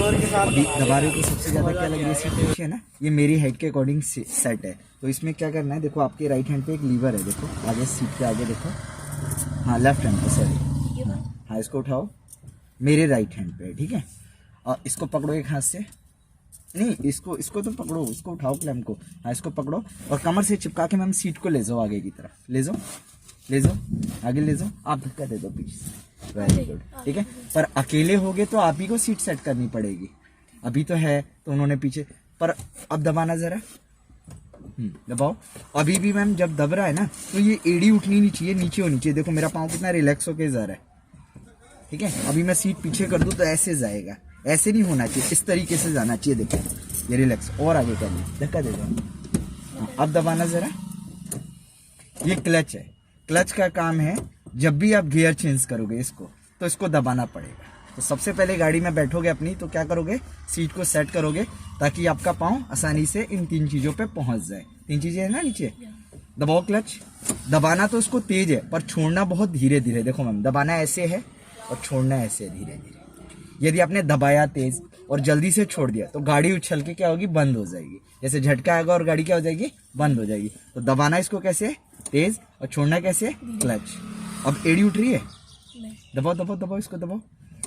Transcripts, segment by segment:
अभी दबा रहे हो तो सबसे ज्यादा क्या लग रही है सीट पीछे है ना, ये मेरी हाइट के अकॉर्डिंग सेट है। तो इसमें क्या करना है, देखो आपके राइट हैंड पे एक लीवर है, देखो आगे सीट के आगे देखो, हाँ लेफ्ट हैंड पे सॉरी, हाँ इसको उठाओ, मेरे राइट हैंड पे, ठीक है। और इसको पकड़ो एक हाथ से, नहीं इसको तो पकड़ो, इसको उठाओ क्लैम्प को, हाँ इसको पकड़ो और कमर से चिपका के मैम सीट को ले जाओ आगे की तरफ, ले जाओ आगे ले जाओ, आप धक्का दे दो पीछे से, वेरी गुड, ठीक है। पर अकेले होगे तो आप ही को सीट सेट करनी पड़ेगी, अभी तो है तो उन्होंने पीछे, पर अब दबाना जरा, दबाओ। अभी भी मैम जब दब रहा है ना तो ये एड़ी उठनी नहीं चाहिए, नीचे होनी चाहिए, देखो मेरा पाँव कितना रिलैक्स होके जा रहा है, ठीक है। अभी मैं सीट पीछे कर दूं तो ऐसे जाएगा, ऐसे नहीं होना चाहिए, इस तरीके से जाना चाहिए, देखो ये रिलैक्स, और आगे कर ली, धक्का दे दो। अब दबाना जरा, ये क्लच है, क्लच का काम है जब भी आप गियर चेंज करोगे इसको तो इसको दबाना पड़ेगा। तो सबसे पहले गाड़ी में बैठोगे अपनी तो क्या करोगे, सीट को सेट करोगे ताकि आपका पाँव आसानी से इन 3 चीजों पे पहुंच जाए। 3 चीजें है ना नीचे, दबाओ क्लच, दबाना तो इसको तेज है पर छोड़ना बहुत धीरे धीरे, देखो मैम दबाना ऐसे है और छोड़ना ऐसे है धीरे धीरे। यदि आपने दबाया तेज और जल्दी से छोड़ दिया तो गाड़ी उछल के क्या होगी, बंद हो जाएगी, जैसे झटका आएगा और गाड़ी क्या हो जाएगी, बंद हो जाएगी। तो दबाना इसको कैसे, तेज, और छोड़ना कैसे, क्लच। अब एड़ी उठ रही है, दबाओ दबाओ दबाओ, इसको दबाओ,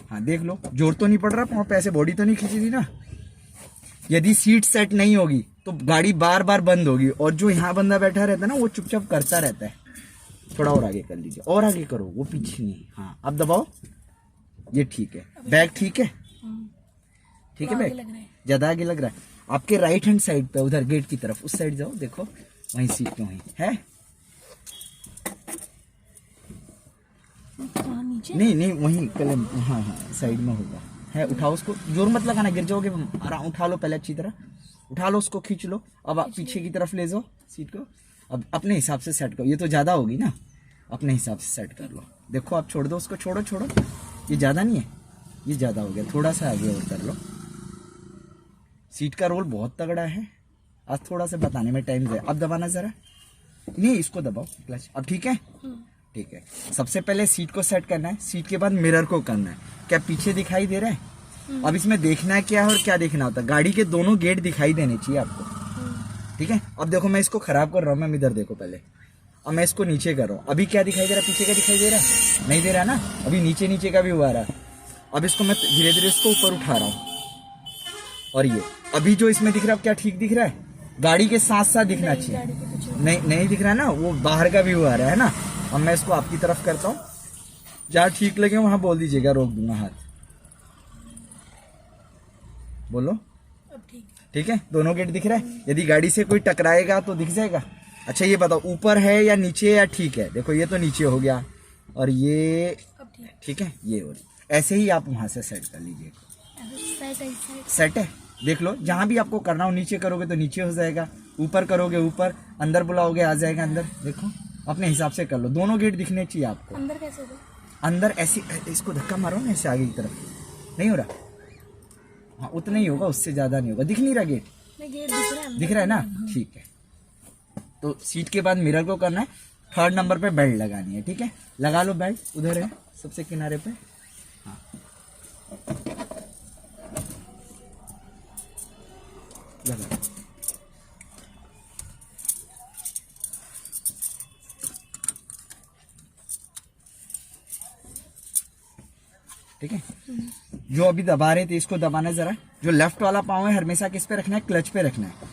हाँ देख लो जोर तो नहीं पड़ रहा पाँव पे, ऐसे बॉडी तो नहीं खींची थी ना। यदि सीट सेट नहीं होगी तो गाड़ी बार बार बंद होगी और जो यहाँ बंदा बैठा रहता है ना वो चुपचाप करता रहता है। थोड़ा और आगे कर लीजिए, और आगे करो, वो पीछे नहीं, हाँ अब दबाओ, ये ठीक है, बैग ठीक है, ठीक है बैग ज्यादा आगे लग रहा है। आपके राइट हैंड साइड पे उधर गेट की तरफ उस साइड जाओ, देखो वहीं सीट पे वहीं है, नहीं वहीं कलम, हाँ साइड में होगा, है। उठाओ उसको, जोर मत लगाना, गिर जाओगे, आराम उठा लो पहले अच्छी तरह, उठा लो उसको, खींच लो। अब आप पीछे की तरफ ले जाओ सीट को, अब अपने हिसाब से सेट करो, ये तो ज्यादा होगी ना, अपने हिसाब से सेट कर लो। देखो आप छोड़ दो उसको, छोड़ो, ये ज्यादा नहीं है, ये ज्यादा हो गया, थोड़ा सा आगे और कर लो। सीट का रोल बहुत तगड़ा है, आज थोड़ा सा बताने में टाइम जाए। अब दबाना जरा, नहीं इसको दबाओ क्लच, अब ठीक है, ठीक है। सबसे पहले सीट को सेट करना है, सीट के बाद मिरर को करना है। क्या पीछे दिखाई दे रहा है? अब इसमें देखना है क्या है और क्या देखना होता है, गाड़ी के दोनों गेट दिखाई देने चाहिए आपको, ठीक है। अब देखो मैं इसको खराब कर रहा हूँ, मैं इधर देखो पहले, अब मैं इसको नीचे कर रहा हूँ, अभी क्या दिखाई दे रहा है, पीछे का दिखाई दे रहा है, नहीं दे रहा ना, अभी नीचे का भी हुआ रहा। अब इसको मैं धीरे धीरे इसको ऊपर उठा रहा हूँ, और ये अभी जो इसमें दिख रहा है क्या ठीक दिख रहा है, गाड़ी के साथ साथ दिखना चाहिए, नहीं दिख रहा है ना, वो बाहर का भी हुआ रहा है ना। अब मैं इसको आपकी तरफ करता हूँ, जहाँ ठीक लगे वहां बोल दीजिएगा, रोक दूंगा हाथ, बोलो ठीक है। दोनों गेट दिख रहा है, यदि गाड़ी से कोई टकराएगा तो दिख जाएगा। अच्छा ये बताओ ऊपर है या नीचे या ठीक है, देखो ये तो नीचे हो गया और ये ठीक है, ये और ऐसे ही आप वहां से सेट कर लीजिए, सेट है। देख लो जहां भी आपको करना हो, नीचे करोगे तो नीचे हो जाएगा, ऊपर करोगे ऊपर, अंदर बुलाओगे आ जाएगा अंदर, देखो अपने हिसाब से कर लो। दोनों गेट दिखने चाहिए आपको। अंदर कैसे होगा? अंदर ऐसे इसको धक्का मारो ना, ऐसे आगे की तरफ, नहीं हो रहा, हाँ उतना ही होगा, उससे ज्यादा नहीं होगा। दिख नहीं रहा गेट? गेट दिख रहा है ना, ठीक है। तो सीट के बाद मिरर को करना है, 3rd नंबर पे बेल्ट लगानी है, ठीक है। लगा लो बेल्ट, उधर है सबसे किनारे पे, हाँ लगा। ठीक है, जो अभी दबा रहे थे इसको दबाना जरा, जो लेफ्ट वाला पाँव है हमेशा किस पे रखना है, क्लच पे रखना है।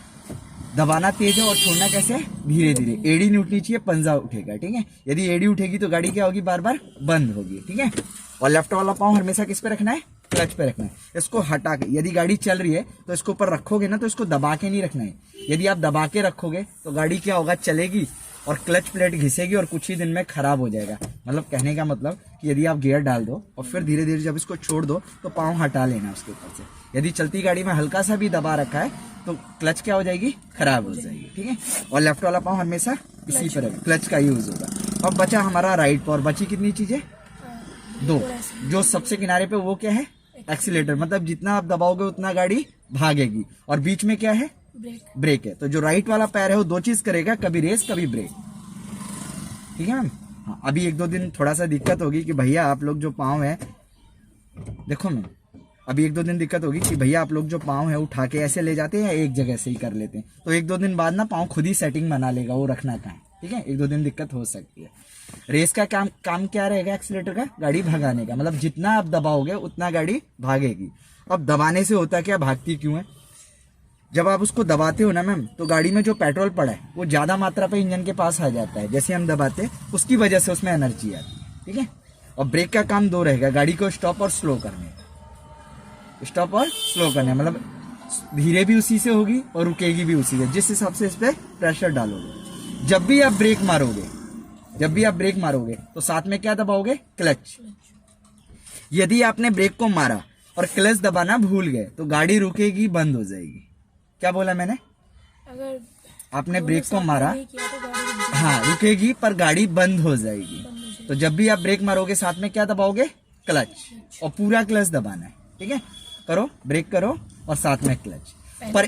दबाना तेज है और छोड़ना कैसे, धीरे धीरे। एड़ी नहीं उठनी चाहिए, पंजा उठेगा, ठीक है। यदि एड़ी उठेगी तो गाड़ी क्या होगी, बार बार बंद होगी, ठीक है। और लेफ्ट वाला पाँव हमेशा किस पे रखना है, क्लच पे रखना है। इसको हटा के, यदि गाड़ी चल रही है तो इसको ऊपर रखोगे ना, तो इसको दबा के नहीं रखना है। यदि आप दबा के रखोगे तो गाड़ी क्या होगा, चलेगी और क्लच प्लेट घिसेगी और कुछ ही दिन में खराब हो जाएगा। मतलब कहने का मतलब कि यदि आप गियर डाल दो और फिर धीरे धीरे जब इसको छोड़ दो तो पाँव हटा लेना उसके ऊपर से। यदि चलती गाड़ी में हल्का सा भी दबा रखा है तो क्लच क्या हो जाएगी, खराब हो जाएगी, ठीक है। और लेफ्ट वाला पाँव हमेशा इसी पर क्लच का यूज होगा। अब बचा हमारा राइट पाँव, बची कितनी चीजें, 2। जो सबसे किनारे पे वो क्या है, एक्सीलेटर, मतलब जितना आप दबाओगे उतना गाड़ी भागेगी। और बीच में क्या है, ब्रेक है। तो जो राइट वाला पैर है वो 2 चीज करेगा, कभी रेस कभी ब्रेक, ठीक है मैम। हाँ अभी 1-2 दिन थोड़ा सा दिक्कत होगी कि भैया आप लोग जो पाँव है, देखो मैम अभी 1-2 दिन दिक्कत होगी कि भैया आप लोग जो पाँव है उठा के ऐसे ले जाते हैं या एक जगह से ही कर लेते हैं, तो 1-2 दिन बाद ना पाँव खुद ही सेटिंग बना लेगा वो रखना कहाँ है, ठीक है। 1-2 दिन दिक्कत हो सकती है। रेस का काम क्या रहेगा एक्सीलेटर का, गाड़ी भगाने का, मतलब जितना आप दबाओगे उतना गाड़ी भागेगी। अब दबाने से होता क्या, भागती क्यों है, जब आप उसको दबाते हो ना मैम, तो गाड़ी में जो पेट्रोल पड़ा है वो ज्यादा मात्रा पे इंजन के पास आ जाता है, जैसे हम दबाते उसकी वजह से उसमें एनर्जी आती है, ठीक है। और ब्रेक का काम 2 रहेगा, गाड़ी को स्टॉप और स्लो करने, स्टॉप और स्लो करने, मतलब धीरे भी उसी से होगी और रुकेगी भी उसी से, जिस हिसाब से इस पे प्रेशर डालोगे। जब भी आप ब्रेक मारोगे तो साथ में क्या दबाओगे, क्लच। यदि आपने ब्रेक को मारा और क्लच दबाना भूल गए तो गाड़ी रुकेगी, बंद हो जाएगी। क्या बोला मैंने, अगर आपने ब्रेक को मारा तो हाँ रुकेगी पर गाड़ी बंद हो जाएगी। तो जब भी आप ब्रेक मारोगे साथ में क्या दबाओगे, क्लच, और पूरा क्लच दबाना है, ठीक है। करो, ब्रेक करो और साथ में क्लच। पर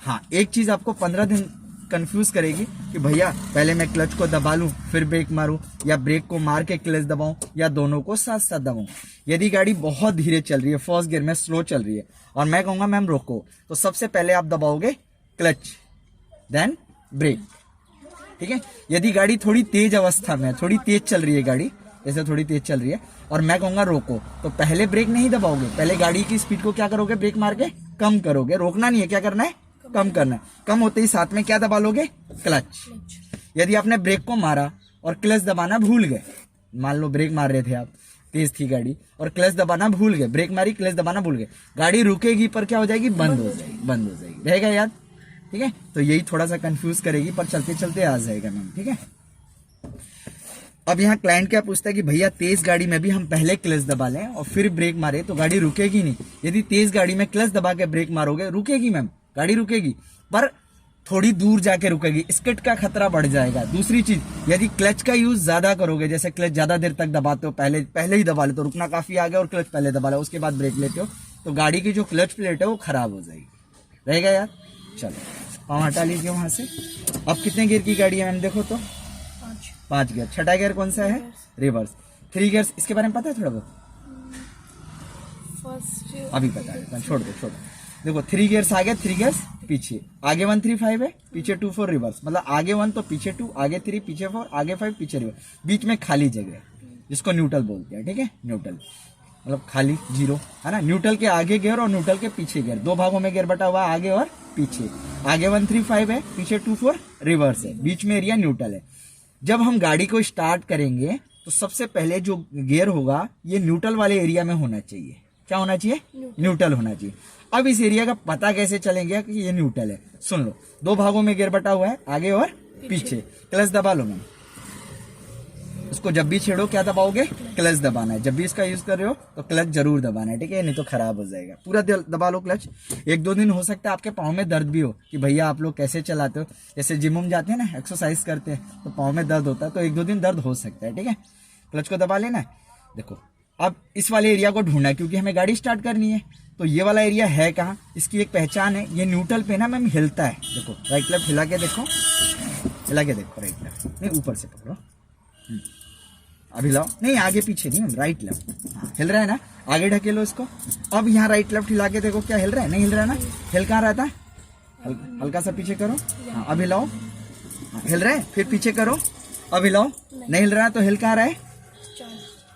हाँ एक चीज आपको 15 दिन कंफ्यूज करेगी कि भैया पहले मैं क्लच को दबा लूं फिर ब्रेक मारूं, या ब्रेक को मार के क्लच दबाऊं, या दोनों को साथ साथ दबाऊं। यदि गाड़ी बहुत धीरे चल रही है, फर्स्ट गियर में स्लो चल रही है और मैं कहूंगा मैम रोको, तो सबसे पहले आप दबाओगे क्लच देन ब्रेक, ठीक है। यदि गाड़ी थोड़ी तेज अवस्था में, थोड़ी तेज चल रही है गाड़ी, जैसे थोड़ी तेज चल रही है और मैं कहूंगा रोको, तो पहले ब्रेक नहीं दबाओगे, पहले गाड़ी की स्पीड को क्या करोगे, ब्रेक मार के कम करोगे। रोकना नहीं है, क्या करना है, कम करना है। कम होते ही साथ में क्या दबा लोगे, क्लच। यदि आपने ब्रेक को मारा और क्लच दबाना भूल गए, मान लो ब्रेक मार रहे थे आप, तेज थी गाड़ी और क्लच दबाना भूल गए, ब्रेक मारी क्लच दबाना भूल गए, गाड़ी रुकेगी पर क्या हो जाएगी, बंद हो जाएगी, रहेगा याद, ठीक है। तो यही थोड़ा सा कंफ्यूज करेगी पर चलते चलते आ जाएगा मैम, ठीक है। अब यहाँ क्लाइंट क्या पूछता है कि भैया तेज गाड़ी में भी हम पहले क्लच दबा लें और फिर ब्रेक मारे तो गाड़ी रुकेगी नहीं। यदि तेज गाड़ी में क्लच दबा के ब्रेक मारोगे, रुकेगी मैम, गाड़ी रुकेगी पर थोड़ी दूर जाके रुकेगी, स्किड का खतरा बढ़ जाएगा। दूसरी चीज, यदि क्लच का यूज ज्यादा करोगे, जैसे क्लच ज्यादा देर तक दबाते हो, पहले ही दबा लेते हो, रुकना काफी आ गया और क्लच पहले दबा लो, उसके बाद ब्रेक लेते हो, तो गाड़ी की जो क्लच प्लेट है वो खराब हो जाएगी, रहेगा यार। चलो पाँव हटा लीजिए वहां से। अब कितने गियर की गाड़ी है मैम, देखो तो 5 गियर। छठा गियर कौन सा है, रिवर्स। 3 गियर्स, इसके बारे में पता है थोड़ा बहुत, अभी पता है, छोड़ दो। देखो 3 गियर्स आगे, 3 गियर्स पीछे, आगे 1 3 5 है, पीछे 2 4 रिवर्स, मतलब आगे 1 तो पीछे 2, आगे 3 पीछे 4, आगे 5 पीछे रिवर्स, बीच में खाली जगह जिसको न्यूट्रल बोलते हैं, ठीक है। न्यूट्रल मतलब खाली, जीरो, है ना। न्यूट्रल के आगे गियर और न्यूट्रल के पीछे गियर, 2 भागों में गियर बटा हुआ है, आगे और पीछे। आगे 1 3 5 है, पीछे 2 4 रिवर्स है, बीच में एरिया न्यूट्रल है। जब हम गाड़ी को स्टार्ट करेंगे तो सबसे पहले जो गियर होगा ये न्यूट्रल वाले एरिया में होना चाहिए। क्या होना चाहिए, न्यूट्रल होना चाहिए। अब इस एरिया का पता कैसे चलेंगे कि ये न्यूट्रल है, सुन लो। 2 भागों में गियर बटा हुआ है, आगे और पीछे। क्लच दबा लो मैम, उसको जब भी छेड़ो क्या दबाओगे, क्लच दबाना है। जब भी इसका यूज कर रहे हो तो क्लच जरूर दबाना है, ठीक है, नहीं तो खराब हो जाएगा। पूरा दबा लो क्लच। 1-2 दिन हो सकता है आपके पाँव में दर्द भी हो कि भैया आप लोग कैसे चलाते हो, जैसे जिम में जाते हैं ना, एक्सरसाइज करते हैं तो पाँव में दर्द होता है, तो 1-2 दिन दर्द हो सकता है, ठीक है। क्लच को दबा लेना है। देखो अब इस वाले एरिया को ढूंढना है क्योंकि हमें गाड़ी स्टार्ट करनी है, तो ये वाला एरिया है कहाँ, इसकी एक पहचान है, ये न्यूट्रल पे ना मैम हिलता है। देखो राइट लेफ्ट हिला के देखो, राइट लेफ्ट नहीं, ऊपर से पकड़ो, अभी लाओ, नहीं आगे पीछे नहीं, राइट लेफ्ट, हाँ हिल रहा है ना, आगे ढकेलो इसको। अब यहाँ राइट लेफ्ट हिला के देखो क्या हिल रहा है, नहीं हिल रहा है ना, हिल कहाँ रहता है, हल्का सा पीछे करो, हाँ अभी लाओ, हाँ हिल रहा है, फिर पीछे करो, अभी लाओ, नहीं हिल रहा है तो हिल कहाँ रहा है,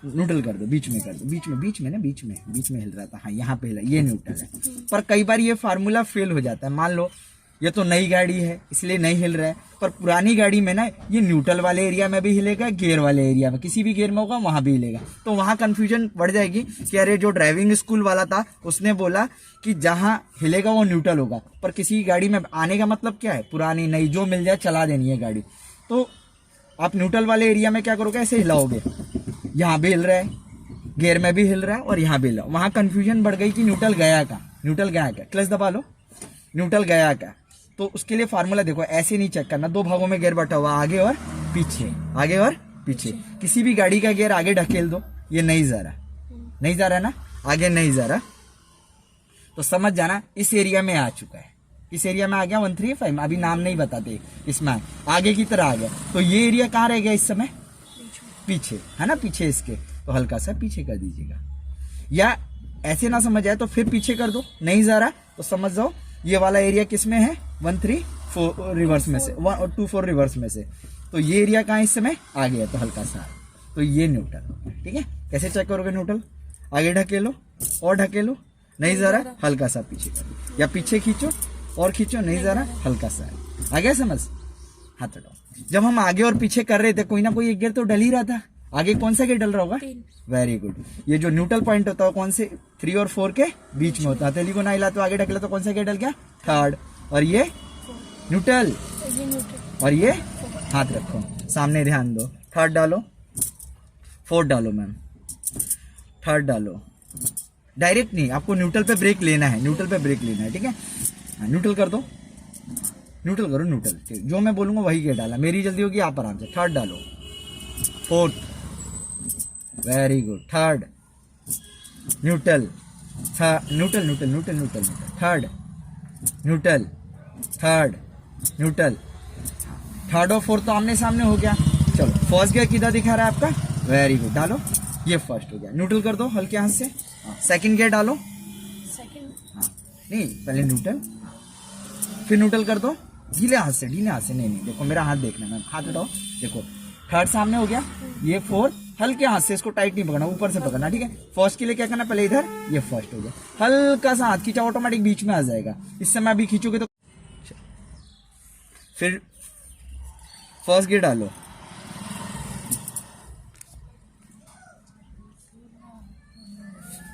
न्यूट्रल कर दो, बीच में कर दो, बीच में हिल रहा था, हाँ यहाँ पे हिला, ये न्यूट्रल है। पर कई बार ये फार्मूला फेल हो जाता है, मान लो ये तो नई गाड़ी है इसलिए नहीं हिल रहा है, पर पुरानी गाड़ी में ना ये न्यूट्रल वाले एरिया में भी हिलेगा, गियर वाले एरिया में, किसी भी गियर में होगा वहां भी हिलेगा, तो वहां कंफ्यूजन बढ़ जाएगी कि अरे जो ड्राइविंग स्कूल वाला था उसने बोला कि जहां हिलेगा वो न्यूट्रल होगा, पर किसी गाड़ी में आने का मतलब क्या है, पुरानी नई जो मिल जाए चला देनी है गाड़ी। तो आप न्यूट्रल वाले एरिया में क्या करोगे, ऐसे हिलाओगे, यहाँ भी हिल रहा है, गियर में भी हिल रहा है और यहाँ भी हिल रहा है, वहां कंफ्यूजन बढ़ गई कि न्यूट्रल गया क्या, क्लच दबा लो, न्यूट्रल गया क्या। तो उसके लिए फार्मूला देखो, ऐसे नहीं चेक करना, 2 भागों में गियर बटा हुआ, आगे और पीछे, किसी भी गाड़ी का गियर आगे ढकेल दो, ये नहीं जा रहा ना, आगे नहीं जा रहा, तो समझ जाना इस एरिया में आ चुका है। इस एरिया में आ गया 1 3 5, अभी नाम नहीं बताते, इसमें आगे की तरह आ गया, तो ये एरिया कहाँ रह गया इस समय, पीछे है ना, पीछे इसके, तो हल्का सा पीछे कर दीजिएगा। या ऐसे ना समझ आए तो फिर पीछे कर दो, नहीं जा रहा तो समझ जाओ ये वाला एरिया किस में है, 1 3 4 रिवर्स में से, 1 और 2 4 रिवर्स में से, तो ये एरिया कहाँ इस समय आ गया, तो हल्का सा, तो ये न्यूट्रल। ठीक है, कैसे चेक करोगे न्यूट्रल, आगे ढकेलो और ढकेलो, नहीं जा रहा हल्का सा पीछे करो, या पीछे खींचो और खींचो, नहीं जा रहा हल्का सा, आ गया समझ, हाथ हटाओ। जब हम आगे और पीछे कर रहे थे कोई ना कोई एक गियर तो डल ही रहा था, आगे कौन सा गियर डल रहा होगा, वेरी गुड। ये जो न्यूट्रल पॉइंट होता है कौन से 3 और 4 के बीच में होता है, हथेली को ना हिला तो आगे ढकेला तो कौन सा गियर डल गया, 3rd, और ये न्यूट्रल, और ये हाथ रखो सामने, ध्यान दो, 3rd डालो, 4th डालो मैम, 3rd डालो, डायरेक्ट नहीं, आपको न्यूट्रल पे ब्रेक लेना है, न्यूट्रल पे ब्रेक लेना है। ठीक है, न्यूट्रल कर दो, न्यूट्रल करो, न्यूट्रल, जो मैं बोलूंगा वही गियर डाला, मेरी जल्दी होगी आप आराम से, 3rd डालो, 4th, very good, 3rd, neutral, neutral neutral neutral neutral, 3rd neutral, 3rd neutral, 3rd और 4th तो आमने सामने हो गया। चलो फर्स्ट गियर किधर दिखा रहा है आपका, वेरी गुड, डालो, ये फर्स्ट हो गया, न्यूट्रल कर दो हल्के हाथ से, सेकंड गियर डालो, नहीं पहले न्यूट्रल, फिर न्यूट्रल कर दो, ढीले हाथ से, ढीले हाथ से, नहीं नहीं देखो मेरा हाथ देखना मैम, हाथ हटाओ, देखो 3rd सामने हो गया, ये 4th, हल्के हाथ से, इसको टाइट नहीं पकड़ना, ऊपर से पकड़ना। ठीक है, फर्स्ट के लिए क्या करना, पहले इधर, ये फर्स्ट हो गया, हल्का सा हाथ खींचा, ऑटोमेटिक बीच में आ जाएगा, इस समय अभी खींचोगे तो, फिर फर्स्ट गियर डालो,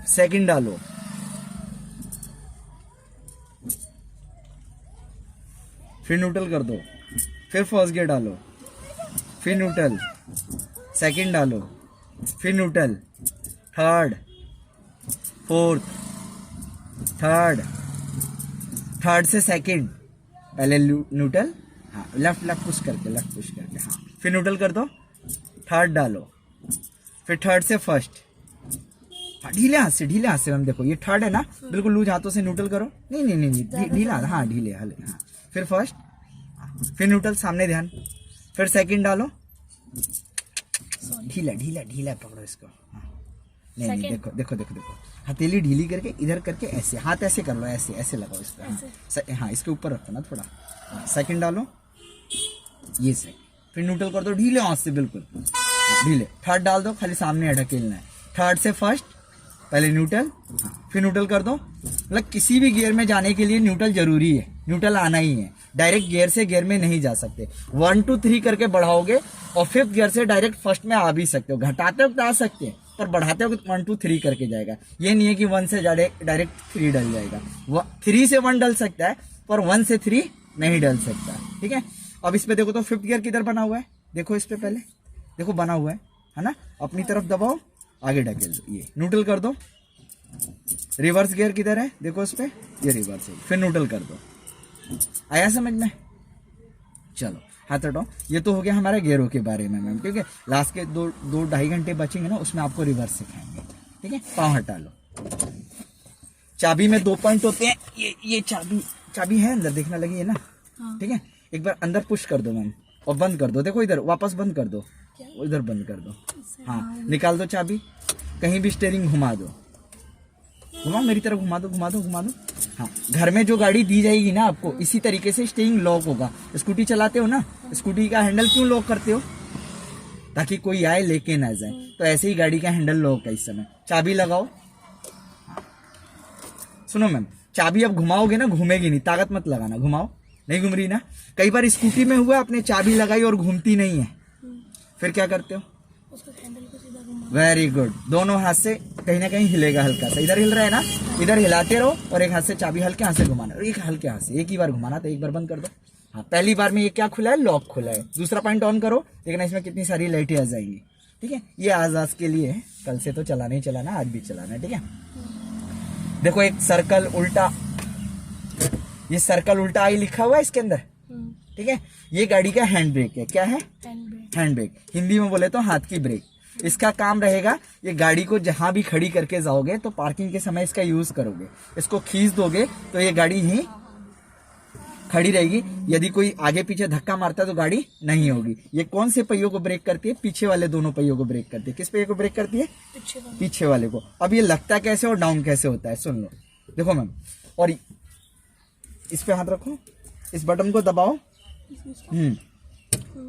सेकंड डालो, फिर न्यूट्रल कर दो, फिर फर्स्ट गियर डालो, फिर न्यूट्रल, सेकंड डालो, फिर न्यूट्रल, 3rd, 4th, 3rd से सेकंड, पहले न्यूट्रल, हाँ लेफ्ट पुश करके, हाँ फिर न्यूट्रल कर दो, 3rd डालो, फिर 3rd से फर्स्ट, हाँ ढीले हाथ से हम देखो, ये 3rd है ना, बिल्कुल लूज हाथों से न्यूट्रल करो, नहीं ढीला, हाँ ढीले, हाँ फिर फर्स्ट, फिर न्यूट्रल, सामने ध्यान, फिर सेकंड डालो, ढीला पकड़ो इसको, हाँ नहीं देखो, हथेली ढीली करके इधर करके ऐसे, हाथ ऐसे कर लो, ऐसे लगाओ इसको, हाँ इसके ऊपर रखो ना थोड़ा, सेकंड डालो, ये सेकंड, फिर न्यूट्रल कर दो ढीले हाथ से, बिल्कुल ढीले, 3rd डाल दो, खाली सामने ढकेलना है, 3rd से फर्स्ट, पहले न्यूट्रल, फिर न्यूट्रल कर दो, मतलब किसी भी गियर में जाने के लिए न्यूट्रल जरूरी है, न्यूट्रल आना ही है, डायरेक्ट गियर से गियर में नहीं जा सकते, 1 2 3 करके बढ़ाओगे और 5th गियर से डायरेक्ट फर्स्ट में आ भी सकते हो, घटाते हो तो आ सकते हैं, पर बढ़ाते हो 1 2 3 करके जाएगा, ये नहीं है कि 1 से डायरेक्ट 3 डल जाएगा, 3 से 1 डल सकता है पर 1 से 3 नहीं डल सकता। ठीक है, अब इस पे देखो तो 5th गियर किधर बना हुआ है, देखो इस पे पहले देखो बना हुआ है ना, अपनी तरफ दबाओ, आगे ढकेल दो, ये न्यूट्रल कर दो, रिवर्स गियर किधर है देखो इस पे, ये रिवर्स है, फिर न्यूट्रल कर दो, आया समझ में, चलो हाथ हटाओ। ये तो हो गया हमारे गियरों के बारे में मैम, ठीक है, लास्ट के 2-2.5 घंटे बचेंगे ना, उसमें आपको रिवर्स सिखाएंगे। ठीक है, पाँव हटा लो। चाबी में 2 पॉइंट होते हैं, ये चाबी है अंदर, देखने लगी है ना, ठीक है, एक बार अंदर पुश कर दो मैम और बंद कर दो, देखो इधर वापस बंद कर दो, इधर बंद कर दो, हाँ निकाल दो चाबी, कहीं भी स्टीयरिंग घुमा दो, घुमाओ मेरी तरफ, घुमा दो, हाँ। घर में जो गाड़ी दी जाएगी ना आपको, इसी तरीके से स्टीयरिंग लॉक होगा। स्कूटी चलाते हो ना, स्कूटी का हैंडल क्यों लॉक करते हो, ताकि कोई आए लेके ना जाए, तो ऐसे ही गाड़ी का हैंडल लॉक है इस समय। चाबी लगाओ, सुनो मैम, चाबी अब घुमाओगे ना, घूमेगी नहीं, ताकत मत लगाना, घुमाओ, नहीं घूम रही ना। कई बार स्कूटी में हुआ आपने चाबी लगाई और घूमती नहीं है, फिर क्या करते हो, वेरी गुड, दोनों हाथ से कहीं ना कहीं हिलेगा, हल्का सा इधर हिल रहा है ना, इधर हिलाते रहो और एक हाथ से चाबी हल्के हाथ से घुमाना, एक हल्के हाथ से, एक ही बार घुमाना, तो एक बार बंद कर दो। हाँ, पहली बार में ये क्या खुला है, लॉक खुला है। दूसरा पॉइंट ऑन करो, देखना इसमें कितनी सारी लाइटें आ जाएंगी। ठीक है, ये आज के लिए है, कल से तो चलाना ही चलाना, आज भी चलाना है। ठीक है, देखो एक सर्कल उल्टा, ये सर्कल उल्टा आई लिखा हुआ है इसके अंदर। ठीक है, ये गाड़ी का हैंड ब्रेक है। क्या है, हैंड ब्रेक, हिंदी में बोले तो हाथ की ब्रेक। इसका काम रहेगा, ये गाड़ी को जहां भी खड़ी करके जाओगे तो पार्किंग के समय इसका यूज करोगे, इसको खींच दोगे तो ये गाड़ी ही खड़ी रहेगी। यदि कोई आगे पीछे धक्का मारता है तो गाड़ी नहीं होगी। ये कौन से पहियों को ब्रेक करती है? पीछे वाले दोनों पहियों को ब्रेक करती है। किस पहिए को ब्रेक करती है? पीछे वाले को। अब ये लगता कैसे और डाउन कैसे होता है सुन लो। देखो मैम, और इस पे हाथ रखो, इस बटन को दबाओ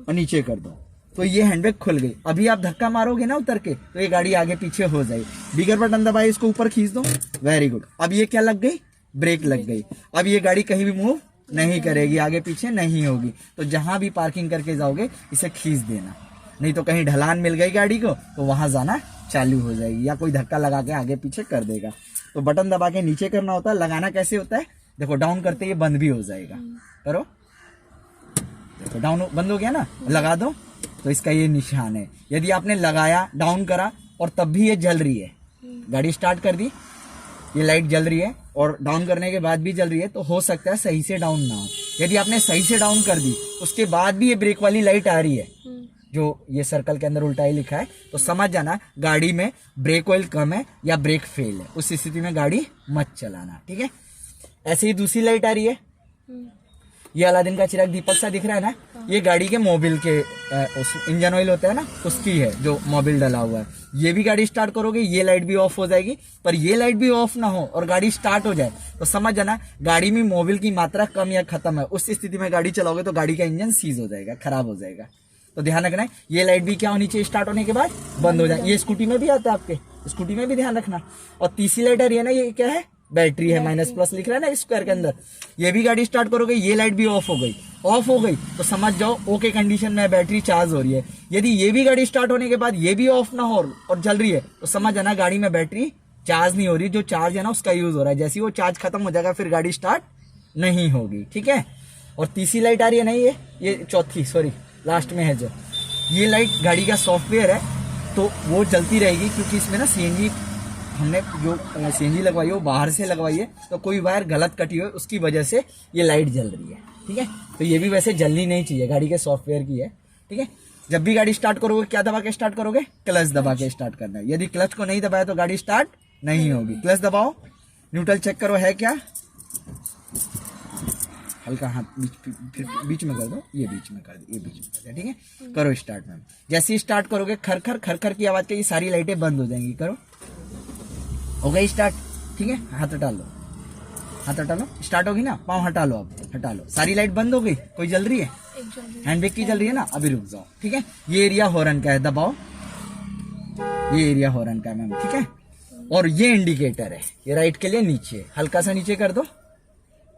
और नीचे कर दो तो ये हैंडब्रेक खुल गई। अभी आप धक्का मारोगे ना उतर के तो ये गाड़ी आगे पीछे हो जाएगी। बिगर बटन दबाए, इसको ऊपर खींच दो, वेरी गुड। अब ये क्या लग गई? ब्रेक लग गई। अब ये गाड़ी कहीं भी मूव नहीं करेगी, आगे पीछे नहीं होगी। तो जहां भी पार्किंग करके जाओगे इसे खींच देना, नहीं तो कहीं ढलान मिल गई गाड़ी को तो वहां जाना चालू हो जाएगी, या कोई धक्का लगा के आगे पीछे कर देगा। तो बटन दबा के नीचे करना होता है। लगाना कैसे होता है? देखो डाउन करते ये बंद भी हो जाएगा। करो, देखो डाउन बंद हो गया ना। लगा दो तो इसका ये निशान है। यदि आपने लगाया, डाउन करा और तब भी ये जल रही है, गाड़ी स्टार्ट कर दी, ये लाइट जल रही है और डाउन करने के बाद भी जल रही है, तो हो सकता है सही से डाउन ना हो। यदि आपने सही से डाउन कर दी उसके बाद भी ये ब्रेक वाली लाइट आ रही है, जो ये सर्कल के अंदर उल्टा ही लिखा है, तो समझ जाना गाड़ी में ब्रेक ऑयल कम है या ब्रेक फेल है। उस स्थिति में गाड़ी मत चलाना, ठीक है। ऐसे ही दूसरी लाइट आ रही है, ये अलादीन का चिराग दीपक सा दिख रहा है ना, ये गाड़ी के मोबिल के इंजन ऑयल होता है ना, उसकी है जो मोबिल डला हुआ है। ये भी गाड़ी स्टार्ट करोगे ये लाइट भी ऑफ हो जाएगी। पर ये लाइट भी ऑफ ना हो और गाड़ी स्टार्ट हो जाए तो समझ जाना गाड़ी में मोबिल की मात्रा कम या खत्म है। उस स्थिति में गाड़ी चलाओगे तो गाड़ी का इंजन सीज हो जाएगा, खराब हो जाएगा। तो ध्यान रखना है, ये लाइट भी क्या होनी चाहिए? स्टार्ट होने के बाद बंद हो जाए। ये स्कूटी में भी आता है, आपके स्कूटी में भी ध्यान रखना। और तीसरी लाइट आ रही है ना, ये क्या है? बैटरी है, माइनस प्लस लिख रहा है ना स्क्वायर के अंदर। ये भी गाड़ी स्टार्ट करोगे ये लाइट भी ऑफ हो गई। ऑफ हो गई तो समझ जाओ ओके कंडीशन में बैटरी चार्ज हो रही है। यदि ये भी गाड़ी स्टार्ट होने के बाद ये भी ऑफ ना हो और जल रही है तो समझ जाना गाड़ी में बैटरी चार्ज नहीं हो रही, जो चार्ज है ना उसका यूज हो रहा है। जैसे वो चार्ज खत्म हो जाएगा फिर गाड़ी स्टार्ट नहीं होगी, ठीक है। और तीसरी लाइट आ रही है ना, ये चौथी, सॉरी लास्ट में है जो ये लाइट गाड़ी का सॉफ्टवेयर है, तो वो जलती रहेगी क्योंकि इसमें ना सीएनजी, हमने जो सीएनजी लगवाई है वो बाहर से लगवाई है, तो कोई वायर गलत कटी हुई है उसकी वजह से ये लाइट जल रही है, ठीक है। तो ये भी वैसे जलनी नहीं चाहिए, गाड़ी के सॉफ्टवेयर की है, ठीक है। जब भी गाड़ी स्टार्ट करोगे क्या दबा के स्टार्ट करोगे? क्लच दबा के स्टार्ट करना है। यदि क्लच को नहीं दबाया तो गाड़ी स्टार्ट नहीं होगी। क्लच दबाओ, न्यूट्रल चेक करो है क्या, हल्का हाथ बीच में कर दो, ये बीच में कर दो, ये बीच में कर दो, ठीक है। करो स्टार्ट मैम। जैसे ही स्टार्ट करोगे खर खर खर खर की आवाज के ये सारी लाइटें बंद हो जाएंगी। करो, हो गई स्टार्ट, ठीक है। हाथ हटा लो, हाथ हटा लो, स्टार्ट होगी ना, पाँव हटा लो, अब हटा लो, सारी लाइट बंद हो गई। कोई जल रही है? हैंड ब्रेक की जल रही है ना, अभी रुक जाओ, ठीक है। ये एरिया हॉर्न का है, दबाओ, ये एरिया हॉर्न का है मैम, ठीक है। और ये इंडिकेटर है, ये राइट के लिए नीचे, हल्का सा नीचे कर दो,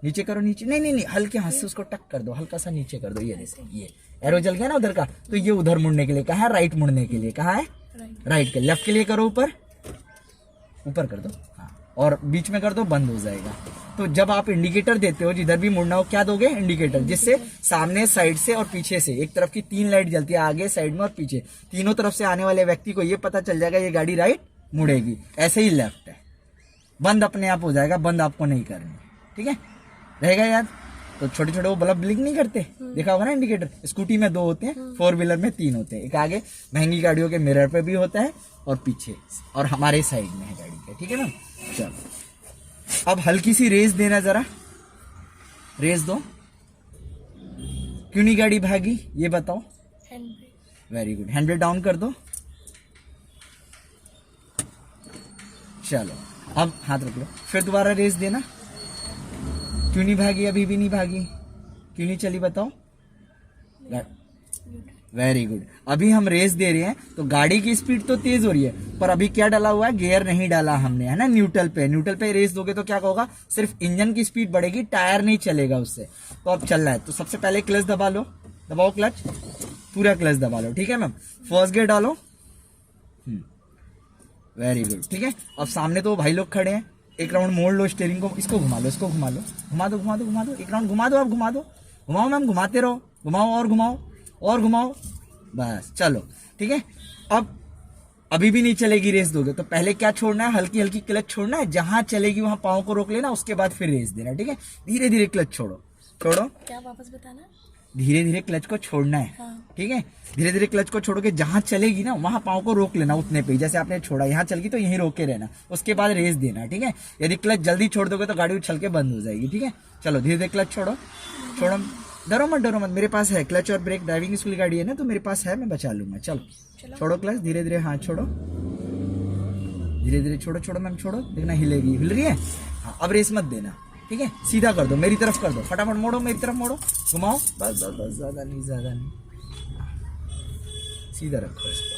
नीचे करो, नीचे नहीं नहीं नहीं, हल्के हाथ से उसको टक कर दो, हल्का सा नीचे कर दो। ये जैसे ये एरो जल गया ना उधर का, तो ये उधर मुड़ने के लिए कहा है, राइट मुड़ने के लिए कहा है, राइट के। लेफ्ट के लिए करो, ऊपर ऊपर कर दो, हाँ, और बीच में कर दो, बंद हो जाएगा। तो जब आप इंडिकेटर देते हो जिधर भी मुड़ना हो क्या दोगे? इंडिकेटर, जिससे सामने, साइड से और पीछे से एक तरफ की 3 लाइट जलती है, आगे, साइड में और पीछे, तीनों तरफ से आने वाले व्यक्ति को ये पता चल जाएगा ये गाड़ी राइट मुड़ेगी। ऐसे ही लेफ्ट है, बंद अपने आप हो जाएगा, बंद आपको नहीं करनी, ठीक है, रहेगा याद। तो छोटे छोटे वो बल्ब ब्लिंक नहीं करते, देखा होगा ना इंडिकेटर, स्कूटी में 2 होते हैं, 4 व्हीलर में 3 होते हैं, एक आगे महंगी गाड़ियों के मिरर पे भी होता है और पीछे और हमारे साइड में है गाड़ी के, ठीक है ना। चलो अब हल्की सी रेस देना, जरा रेस दो। क्यों नहीं गाड़ी भागी ये बताओ? Very good, hand brake down कर दो। चलो अब हाथ रख लो, फिर दोबारा रेस देना। क्यों नहीं भागी? अभी भी नहीं भागी, क्यों नहीं चली बताओ? Very good. अभी हम रेस दे रहे हैं तो गाड़ी की स्पीड तो तेज हो रही है, पर अभी क्या डाला हुआ है? गियर नहीं डाला हमने, है ना, न्यूट्रल पे। न्यूट्रल पे रेस दोगे तो क्या होगा? सिर्फ इंजन की स्पीड बढ़ेगी, टायर नहीं चलेगा उससे। तो अब चल रहा है तो सबसे पहले क्लच दबा लो, दबाओ क्लच, पूरा क्लच दबा लो, ठीक है मैम। फर्स्ट गियर डालो, वेरी गुड, ठीक है। अब सामने तो भाई लोग खड़े हैं, एक राउंड मोड़ लो स्टीयरिंग को, इसको घुमा लो, इसको घुमा लो, घुमा दो घुमा दो घुमा दो, एक राउंड घुमा दो, अब घुमा दो, घुमाओ मैम, घुमाते रहो, घुमाओ और घुमाओ और घुमाओ, बस चलो, ठीक है। अब अभी भी नहीं चलेगी, रेस दोगे तो पहले क्या छोड़ना है? हल्की हल्की क्लच छोड़ना है, जहां चलेगी वहां पाँव को रोक लेना, उसके बाद फिर रेस देना, ठीक है। धीरे धीरे क्लच छोड़ो, छोड़ो, क्या वापस बताना? धीरे धीरे क्लच को छोड़ना है। ठीक है, धीरे धीरे क्लच को छोड़ोगे, जहां चलेगी ना वहां पाँव को रोक लेना उतने पे, जैसे आपने छोड़ा यहाँ चल गई तो यहीं रोके रहना, उसके बाद रेस देना। ठीक है, यदि क्लच जल्दी छोड़ दोगे तो गाड़ी उछल के बंद हो जाएगी। ठीक है, चलो धीरे धीरे क्लच छोड़ो, छोड़ो, डरो मत, मेरे पास है क्लच और ब्रेक, ड्राइविंग स्कूल की गाड़ी है ना, तो मेरे पास है, मैं बचा लूंगा। चलो छोड़ो क्लच, धीरे धीरे हाथ छोड़ो, धीरे धीरे छोड़ो मैम, छोड़ो, देखना हिलेगी, हिल रही है। हाँ, अब रेस मत देना। ठीक है, सीधा कर दो, मेरी तरफ कर दो, फटाफट मोड़ो, मेरी तरफ मोड़ो, घुमाओ, बस, ज्यादा नहीं, सीधा रखो इसको।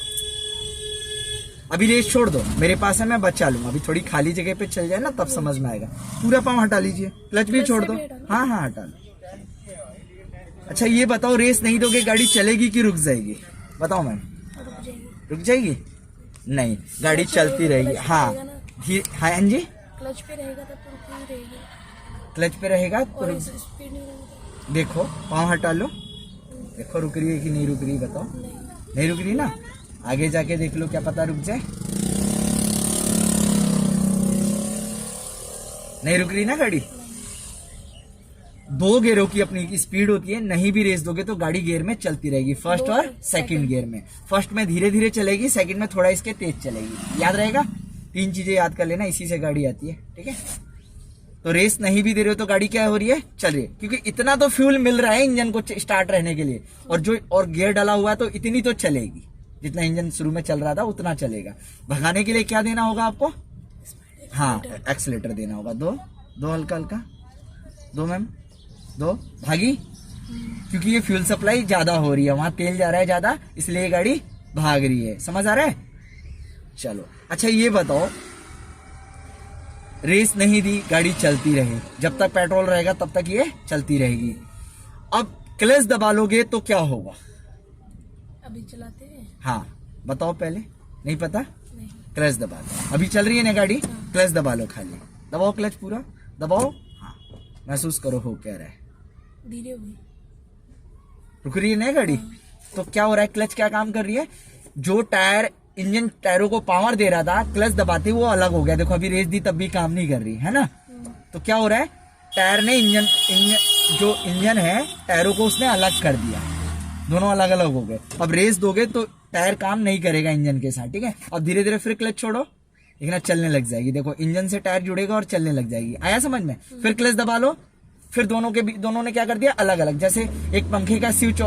अभी रेस छोड़ दो, मेरे पास है, मैं बचा लूंगा। अभी थोड़ी खाली जगह पे चल जाए ना तब समझ में आएगा। पूरा पाँव हटा लीजिए, क्लच भी छोड़ दो। हाँ हटा लो। अच्छा ये बताओ, रेस नहीं दोगे गाड़ी चलेगी कि रुक जाएगी? बताओ मैम। रुक जाएगी? नहीं, गाड़ी चलती रहेगी। हाँ हाँ जी, क्लच पे रहेगा तब तो रुकी रहेगी। क्लच पे रहेगा तो स्पीड नहीं रहेगी। देखो पाँव हटा लो, देखो रुक रही है कि नहीं रुक रही, बताओ। नहीं रुक रही ना, आगे जाके देख लो, क्या पता रुक जाए। नहीं रुक रही ना गाड़ी। दो गियरों की अपनी स्पीड होती है, नहीं भी रेस दोगे तो गाड़ी गियर में चलती रहेगी, फर्स्ट और सेकंड गियर में। फर्स्ट में धीरे धीरे चलेगी, सेकंड में थोड़ा इसके तेज चलेगी। याद रहेगा, 3 चीजें याद कर लेना, इसी से गाड़ी आती है। ठीक है, तो रेस नहीं भी दे रहे हो तो गाड़ी क्या हो रही है, चल रही है, क्योंकि इतना तो फ्यूल मिल रहा है इंजन को स्टार्ट रहने के लिए, और गियर डाला हुआ है तो इतनी तो चलेगी, जितना इंजन शुरू में चल रहा था उतना चलेगा। भगाने के लिए क्या देना होगा आपको? हाँ, एक्सीलेटर देना होगा। दो हल्का हल्का, दो मैम, दो, भागी, क्योंकि ये फ्यूल सप्लाई ज्यादा हो रही है, वहां तेल जा रहा है ज्यादा, इसलिए गाड़ी भाग रही है। समझ आ रहा है? चलो अच्छा ये बताओ, रेस नहीं दी, गाड़ी चलती रहे, जब तक पेट्रोल रहेगा तब तक ये चलती रहेगी। अब क्लच दबा लोगे तो क्या होगा? अभी चलाते हैं। हाँ बताओ, पहले नहीं पता? नहीं। क्लच दबा दो, अभी चल रही है ना गाड़ी। क्लच दबा लो, खाली दबाओ, क्लच पूरा दबाओ। हाँ, महसूस करो हो क्या रहा है, धीरे हुई, रुक रही है ना गाड़ी। तो क्या हो रहा है, क्लच क्या काम कर रही है, जो टायर इंजन टायरों को पावर दे रहा था, क्लच दबाते वो अलग हो गया। देखो अभी रेस दी तब भी काम नहीं कर रही है ना। तो क्या हो रहा है, टायर ने जो इंजन है टायरों को उसने अलग कर दिया, दोनों अलग अलग हो गए। अब रेस दोगे तो टायर काम नहीं करेगा इंजन के साथ। ठीक है, अब धीरे धीरे फिर क्लच छोड़ो, लेकिन चलने लग जाएगी। देखो इंजन से टायर जुड़ेगा और चलने लग जाएगी। आया समझ में? फिर क्लच दबा लो, फिर दोनों ने क्या कर दिया, अलग अलग। जैसे एक पंखे का स्विच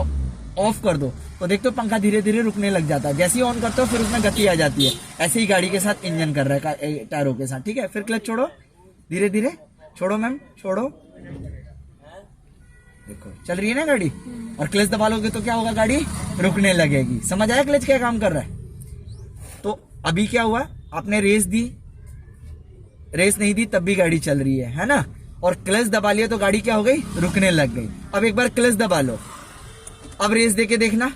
ऑफ कर दो तो देखते हो पंखा धीरे धीरे रुकने लग जाता है, जैसे ही ऑन करते हो फिर उसमें गति आ जाती है। ऐसे ही गाड़ी के साथ इंजन कर रहा है टायरों के साथ। ठीक है, फिर क्लच छोड़ो, धीरे धीरे छोड़ो मैम, छोड़ो, देखो चल रही है ना गाड़ी। और क्लच दबा लोगे तो क्या होगा, गाड़ी रुकने लगेगी। समझ आया क्लच क्या काम कर रहा है? तो अभी क्या हुआ, आपने रेस दी, रेस नहीं दी तब भी गाड़ी चल रही है ना। और क्लच दबा लिया तो गाड़ी क्या हो गई, रुकने लग गई। अब एक बार क्लच दबा लो, अब रेस देके देखना,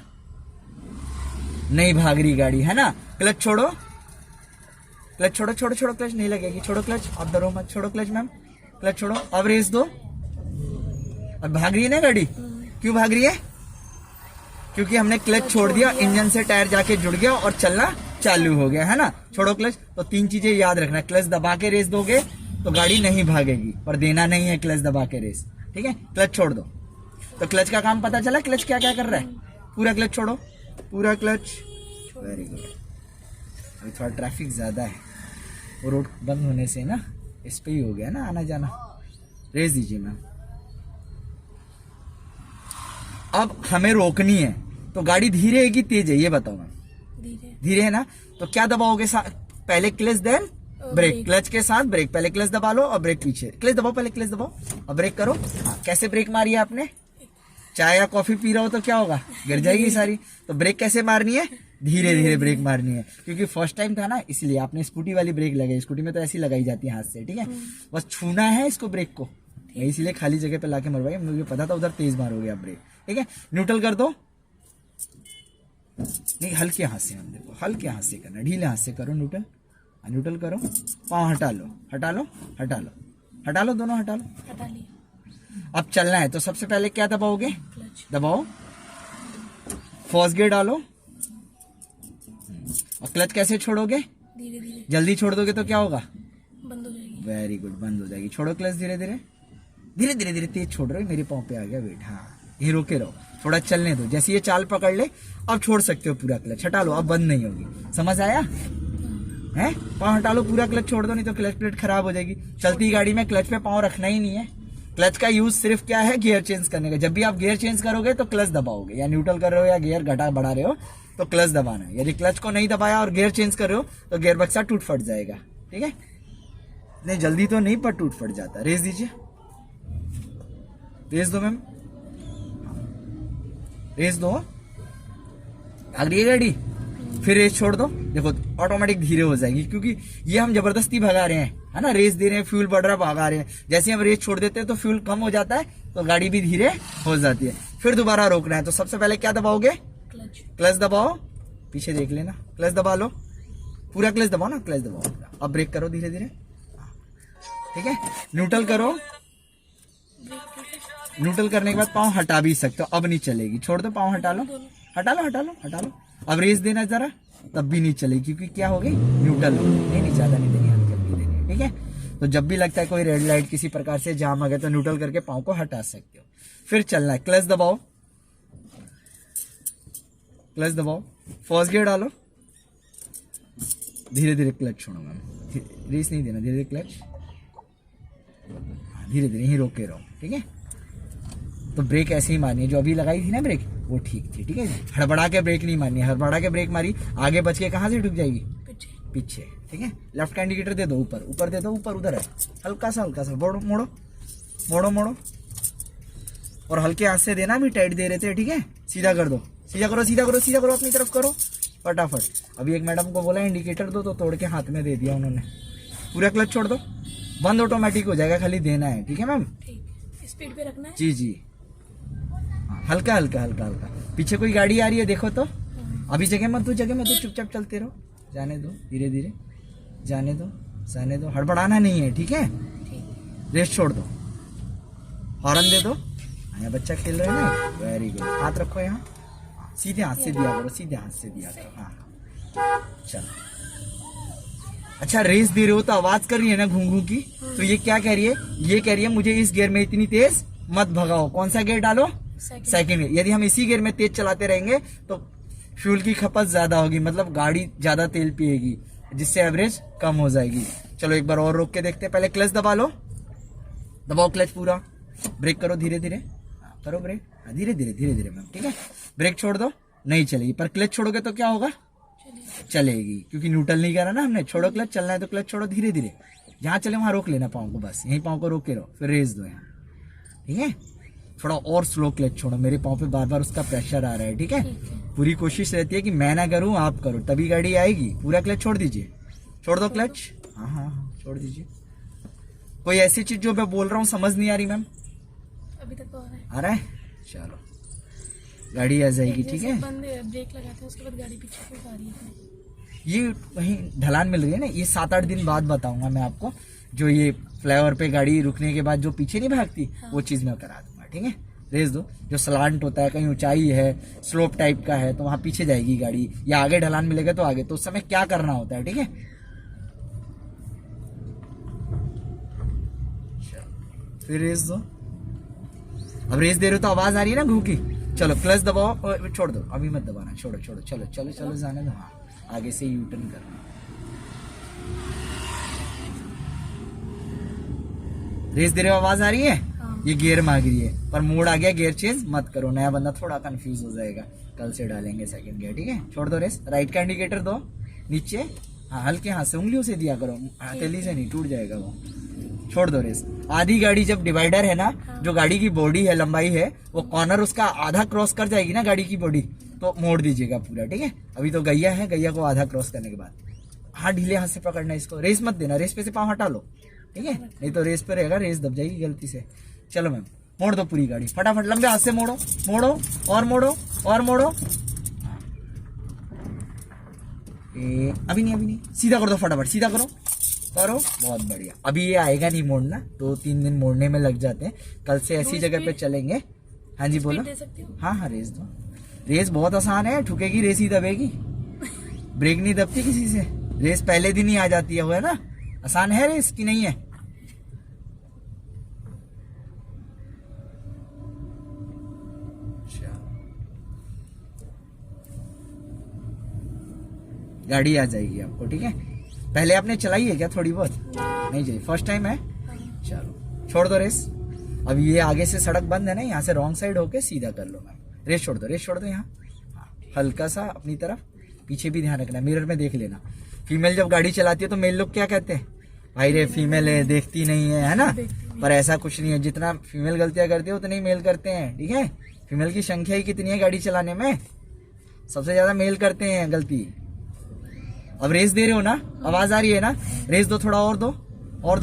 नहीं भाग रही गाड़ी है ना। क्लच छोड़ो, क्लच छोड़ो, छोड़ो क्लच, नहीं लगेगी, छोड़ो क्लच, अब डरो मत, छोड़ो क्लच मैम, क्लच छोड़ो, अब रेस दो। अब भाग रही है ना गाड़ी। क्यों भाग रही है? क्योंकि हमने क्लच छोड़ दिया, इंजन से टायर जाके जुड़ गया और चलना चालू हो गया है ना। छोड़ो क्लच। तो 3 चीजें याद रखना, क्लच दबा के रेस दोगे तो गाड़ी नहीं भागेगी, पर देना नहीं है क्लच दबा के रेस। ठीक है, क्लच छोड़ दो। तो क्लच का काम पता चला, क्लच क्या क्या कर रहा है। पूरा क्लच छोड़ो, पूरा क्लच, वेरी गुड। अभी थोड़ा ट्रैफिक ज्यादा है, वो रोड बंद होने से ना इस पे ही हो गया ना आना जाना। रेस दीजिए मैम। अब हमें रोकनी है तो गाड़ी धीरे है कि तेज है, ये बताओ मैम। धीरे है ना, तो क्या दबाओगे, पहले क्लच देन ब्रेक, क्लच के साथ ब्रेक। पहले क्लच दबा लो और ब्रेक पीछे, क्लच दबाओ, पहले क्लच दबाओ और ब्रेक करो। हाँ, कैसे ब्रेक मारी है आपने? चाय या कॉफी पी रहा हो तो क्या होगा, गिर जाएगी सारी। तो ब्रेक कैसे मारनी है, धीरे धीरे ब्रेक मारनी है। क्योंकि फर्स्ट टाइम था ना, इसलिए आपने स्कूटी वाली ब्रेक लगाई। स्कूटी में तो ऐसी लगाई जाती है हाथ से। ठीक है, बस छूना है इसको ब्रेक को। मैं इसीलिए खाली जगह पे लाके मरवाई, मुझे पता था उधर तेज मारोगे आप ब्रेक। ठीक है, न्यूट्रल कर दो, नहीं हल्के हाथ से, हम देखो हल्के हाथ से करना, ढीले हाथ से करो न्यूट्रल। न्यूट्रल करो, पाँव हटा लो, हटा लो, हटा लो, हटा लो, दोनों हटा लो, हटा लिया। अब चलना है तो सबसे पहले क्या दबाओगे, दबाओ, फर्स्ट गियर डालो। और क्लच कैसे छोड़ोगे, धीरे धीरे। जल्दी छोड़ दोगे तो क्या होगा, बंद हो जाएगी। वेरी गुड, बंद हो जाएगी। छोड़ो क्लच धीरे धीरे, धीरे धीरे धीरे, तेज छोड़ रहे हो, मेरे पाँव पे आ गया वेट। हाँ यही रोके रहो, थोड़ा चलने दो। जैसे ये चाल पकड़ ले अब छोड़ सकते हो पूरा क्लच, हटा लो, अब बंद नहीं होगी। समझ आया है? पाँव हटा लो, पूरा क्लच छोड़ दो, नहीं तो क्लच प्लेट खराब हो जाएगी। चलती गाड़ी में क्लच पे पाँव रखना ही नहीं है। क्लच का यूज सिर्फ क्या है, गियर चेंज करने का। जब भी आप गियर चेंज करोगे तो क्लच दबाओगे, या न्यूट्रल कर रहे हो या गियर घटा बढ़ा रहे हो तो क्लच दबाना है। यदि क्लच को नहीं दबाया और गियर चेंज कर रहे हो तो गियर बक्सा टूट फट जाएगा। ठीक है, नहीं जल्दी तो नहीं पर टूट फट जाता। रेस दीजिए, रेस दो मैम, रेस दो। भाग रही है गाड़ी, फिर रेस छोड़ दो, देखो ऑटोमेटिक धीरे हो जाएगी, क्योंकि ये हम जबरदस्ती भगा रहे हैं, है ना, रेस दे रहे हैं, फ्यूल बढ़ रहा है, भगा रहे हैं। जैसे हम रेस छोड़ देते हैं तो फ्यूल कम हो जाता है, तो गाड़ी भी धीरे हो जाती है। फिर दोबारा रोकना है तो सबसे पहले क्या दबाओगे, क्लच। क्लच दबाओ, पीछे देख लेना, क्लच दबा लो, पूरा क्लच दबाओ ना, क्लच दबाओ। अब ब्रेक करो धीरे धीरे, ठीक है, न्यूट्रल करो। न्यूट्रल करने के बाद पाँव हटा भी सकते हो, अब नहीं चलेगी, छोड़ दो, पाँव हटा लो, हटा लो, हटा लो, हटा लो। अब रेस देना जरा, तब भी नहीं चलेगी, क्योंकि क्या हो गई, न्यूट्रल हो गई। नहीं ज्यादा नहीं देनी, हल्की हल्की देनी है। ठीक है, तो जब भी लगता है कोई रेड लाइट किसी प्रकार से जाम आ गया तो न्यूट्रल करके पाँव को हटा सकते हो। फिर चलना है, क्लच दबाओ, क्लच दबाओ, फर्स्ट गियर डालो, धीरे धीरे क्लच छोड़ो मैम, रेस नहीं देना, धीरे धीरे क्लच, धीरे धीरे ही रोके रहो। ठीक है, तो ब्रेक ऐसे ही मारनी है, जो अभी लगाई थी ना ब्रेक वो ठीक थी। ठीक है, हड़बड़ा के ब्रेक नहीं मारनी है, हड़बड़ा के ब्रेक मारी आगे बच के कहाँ से ढुक जाएगी, पीछे। पीछे। ठीक है, लेफ्ट का इंडिकेटर दे दो, ऊपर ऊपर दे दो, ऊपर उधर है, हल्का सा मोड़ो मोड़ो मोड़ो मोड़ो, और हल्के हाथ से देना, भी टाइट दे रहे थे। ठीक है, सीधा कर दो, सीधा करो, सीधा करो, सीधा करो, अपनी तरफ करो फटाफट। अभी एक मैडम को बोला इंडिकेटर दो तो तोड़ के हाथ में दे दिया उन्होंने। पूरा क्लच छोड़ दो, बंद ऑटोमेटिक हो जाएगा, खाली देना है। ठीक है मैम, ठीक, स्पीड पे रखना है। जी जी, हल्का हल्का हल्का हल्का। पीछे कोई गाड़ी आ रही है देखो तो, अभी जगह मत दो, जगह मत दो, चुपचाप चलते रहो, जाने दो, धीरे धीरे जाने दो, जाने दो, हड़बड़ाना नहीं है। ठीक है, ठीक। रेस्ट छोड़ दो, हॉर्न दे दो। यहाँ बच्चा खेल रहा है ना, वेरी गुड। हाथ रखो यहाँ, सीधे हाथ से दिया करो, सीधे हाथ से दिया करो। हाँ चलो, अच्छा रेस दे रहे हो तो आवाज कर रही है ना घूम घूम की, तो ये क्या कह रही है, ये कह रही है मुझे इस गियर में इतनी तेज मत भगाओ। कौन सा गियर डालो, सेकंड गियर। यदि हम इसी गियर में तेज चलाते रहेंगे तो फ्यूल की खपत ज्यादा होगी, मतलब गाड़ी ज्यादा तेल पिएगी, जिससे एवरेज कम हो जाएगी। चलो एक बार और रोक के देखते हैं, पहले क्लच दबा लो, दबाओ क्लच पूरा, ब्रेक करो धीरे धीरे, करो ब्रेक, धीरे धीरे धीरे धीरे मैम। ठीक है, ब्रेक छोड़ दो, नहीं चलेगी, पर क्लच छोड़ोगे तो क्या होगा, चलेगी, क्योंकि न्यूट्रल नहीं करा ना हमने। छोड़ो क्लच, चलना है तो क्लच छोड़ो धीरे धीरे, जहां चले वहां रोक लेना पाँव को, बस यही पाँव को रोक के रहो, फिर रेस दो यहाँ। ठीक है, थोड़ा और स्लो क्लच छोड़ो, मेरे पाँव पे बार बार उसका प्रेशर आ रहा है। ठीक है, पूरी कोशिश रहती है कि मैं ना करूं आप करो, तभी गाड़ी आएगी। पूरा क्लच छोड़ दीजिए, छोड़ दो क्लच, हाँ हाँ हाँ छोड़ दीजिए। कोई ऐसी चीज जो मैं बोल रहा हूँ समझ नहीं आ रही मैम, अभी तक तो आ रहा है, चलो गाड़ी आ जाएगी। ठीक है, बंद ब्रेक लगाते हैं उसके बाद गाड़ी पीछे को आ रही है। ये वही ढलान मिल रही है ना, ये 7-8 दिन बाद बताऊंगा मैं आपको, जो ये फ्लाईओवर पे गाड़ी रुकने के बाद जो पीछे नहीं भागती, हाँ। वो चीज मैं करा दूंगा। ठीक है, रेस दो, जो सलांट होता है, कहीं ऊंचाई है, स्लोप टाइप का है, तो वहां पीछे जाएगी गाड़ी, या आगे ढलान मिलेगा तो आगे, तो उस समय क्या करना होता है। ठीक है, फिर रेस दो। अब रेस दे रहे हो तो आवाज आ रही है ना घू की, चलो क्लच दबाओ, छोड़ दो, अभी मत दबाना, छोड़ो छोड़ो, चलो चलो चलो जाने दो। हाँ, आगे से यू टर्न करना, रेस दे रहे हो, आवाज आ रही है। हाँ। ये गियर मांग रही है, पर मोड आ गया, गियर चेंज मत करो, नया बंदा थोड़ा कंफ्यूज हो जाएगा, कल से डालेंगे सेकंड गियर। ठीक है, छोड़ दो रेस, राइट का इंडिकेटर दो नीचे, हाँ हल्के हाथ से, उंगलियों से दिया करो, हथेली से नहीं, टूट जाएगा वो। छोड़ दो रेस। आधी गाड़ी जब डिवाइडर है ना, जो गाड़ी की बॉडी है, लंबाई है, वो कॉर्नर उसका आधा क्रॉस कर जाएगी ना गाड़ी की बॉडी, तो मोड़ दीजिएगा पूरा। ठीक है, अभी तो गैया है, गैया को आधा क्रॉस करने के बाद हाँ ढीले हाथ से पकड़ना इसको, रेस मत देना, रेस पे से पाँव हटा लो। ठीक है, नहीं तो रेस पे रहेगा, रेस दब जाएगी गलती से। चलो मैम, मोड़ दो पूरी गाड़ी फटाफट, लंबे हाथ से मोड़ो, मोड़ो और मोड़ो और मोड़ो। अभी नहीं, सीधा कर दो फटाफट, सीधा करो करो, बहुत बढ़िया। अभी ये आएगा नहीं मोड़ना, 2-3 दिन मोड़ने में लग जाते हैं, कल से ऐसी जगह पे चलेंगे। हाँ जी बोलो। दे सकती हो? हाँ हाँ रेस दो, रेस बहुत आसान है, ठुकेगी रेस ही दबेगी, ब्रेक नहीं दबती किसी से, रेस पहले दिन ही आ जाती है, वो है ना। आसान है रेस की नहीं है, गाड़ी आ जाएगी आपको, ठीक है। पहले आपने चलाई है क्या थोड़ी बहुत? नहीं चाहिए, फर्स्ट टाइम है। चलो छोड़ दो रेस। अब ये आगे से सड़क बंद है ना, यहाँ से रॉन्ग साइड होके सीधा कर लो मैम। रेस छोड़ दो, रेस छोड़ दो। यहाँ हल्का सा अपनी तरफ, पीछे भी ध्यान रखना, मिरर में देख लेना। फीमेल जब गाड़ी चलाती है तो मेल लोग क्या कहते हैं, भाई रे फीमेल है, देखती नहीं है ना। पर ऐसा कुछ नहीं है, जितना फीमेल गलतियां करती है उतने ही मेल करते हैं, ठीक है। फीमेल की संख्या ही कितनी है गाड़ी चलाने में, सबसे ज्यादा मेल करते हैं गलती। अब रेस दे रहे हो ना, आवाज आ रही है ना, रेस दो, थोड़ा और दो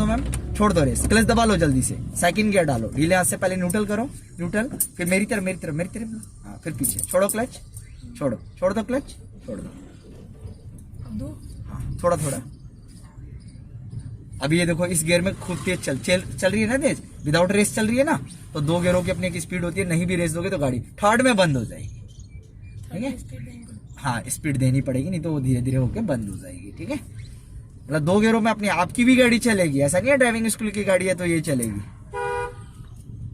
मैम। छोड़ दो रेस, क्लच दबा लो जल्दी से, सेकंड गियर डालो, ढीले हाथ से पहले न्यूट्रल करो, न्यूट्रल, फिर मेरी तरफ, हाँ, फिर पीछे छोड़ो क्लच, छोड़ दो क्लच, छोड़ दो, अब दो। हाँ, थोड़ा। अभी ये देखो इस गियर में खूब तेज चल रही है ना, तेज विदाउट रेस चल रही है ना, तो 2 गियरों की अपनी एक स्पीड होती है, नहीं भी रेस दोगे तो गाड़ी थर्ड में बंद हो जाएगी, ठीक है। हाँ, स्पीड देनी पड़ेगी, नहीं तो वो धीरे धीरे होके बंद हो जाएगी, ठीक है। मतलब 2 गियरों में अपनी आपकी भी गाड़ी चलेगी, ऐसा नहीं है ड्राइविंग स्कूल की गाड़ी है तो ये चलेगी।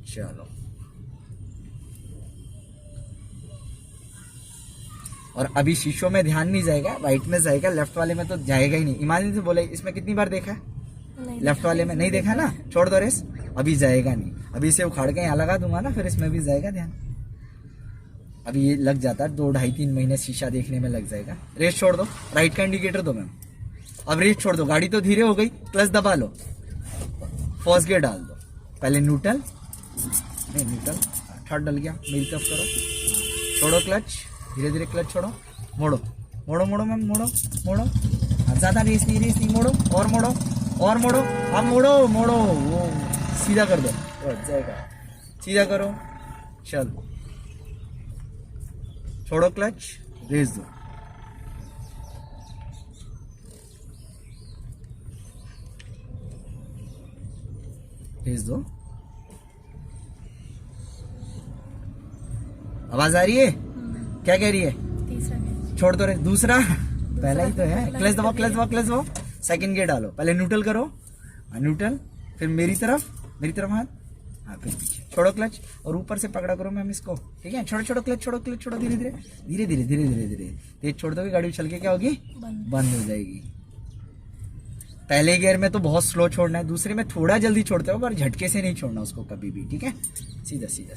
चलो, और अभी शीशों में ध्यान नहीं जाएगा, राइट में जाएगा, लेफ्ट वाले में तो जाएगा ही नहीं। ईमानदारी से बोले, इसमें कितनी बार देखा है? लेफ्ट वाले में नहीं देखा ना, छोड़ दो रेस, अभी जाएगा नहीं। अभी इसे उखाड़ के यहाँ लगा दूंगा ना, फिर इसमें भी जाएगा ध्यान। अभी ये लग जाता है 2, 2.5, 3 महीने शीशा देखने में लग जाएगा। रेस छोड़ दो, राइट का इंडिकेटर दो मैम। अब रेस छोड़ दो, गाड़ी तो धीरे हो गई, क्लच दबा लो, फर्स्ट गियर डाल दो, पहले न्यूट्रल, थर्ड डल गया, मेरी तरफ करो, छोड़ो क्लच, धीरे धीरे क्लच छोड़ो, मोड़ो मैम, मोड़ो। ज्यादा रेस नहीं, मोड़ो, अब मोड़ो, वो सीधा कर दो, जाएगा, सीधा करो, चल, छोड़ो क्लच, रेस दो, आवाज आ रही है? क्या कह रही है? तीसरा छोड़ दो रे, दूसरा पहला ही तो है। क्लच दबाओ, सेकंड गियर डालो, पहले न्यूट्रल करो, न्यूट्रल, फिर मेरी तरफ हाथ, हाँ, फिर पीछे, छोड़ो क्लच और ऊपर से पकड़ा करो मैम इसको, ठीक है। छोड़ो क्लच, छोड़ो, धीरे, तेज छोड़ दोगे गाड़ी उछल के क्या होगी, बंद हो जाएगी। पहले गियर में तो बहुत स्लो छोड़ना है, दूसरे में थोड़ा जल्दी छोड़ते हो, पर झटके से नहीं छोड़ना उसको कभी भी, ठीक है। सीधा,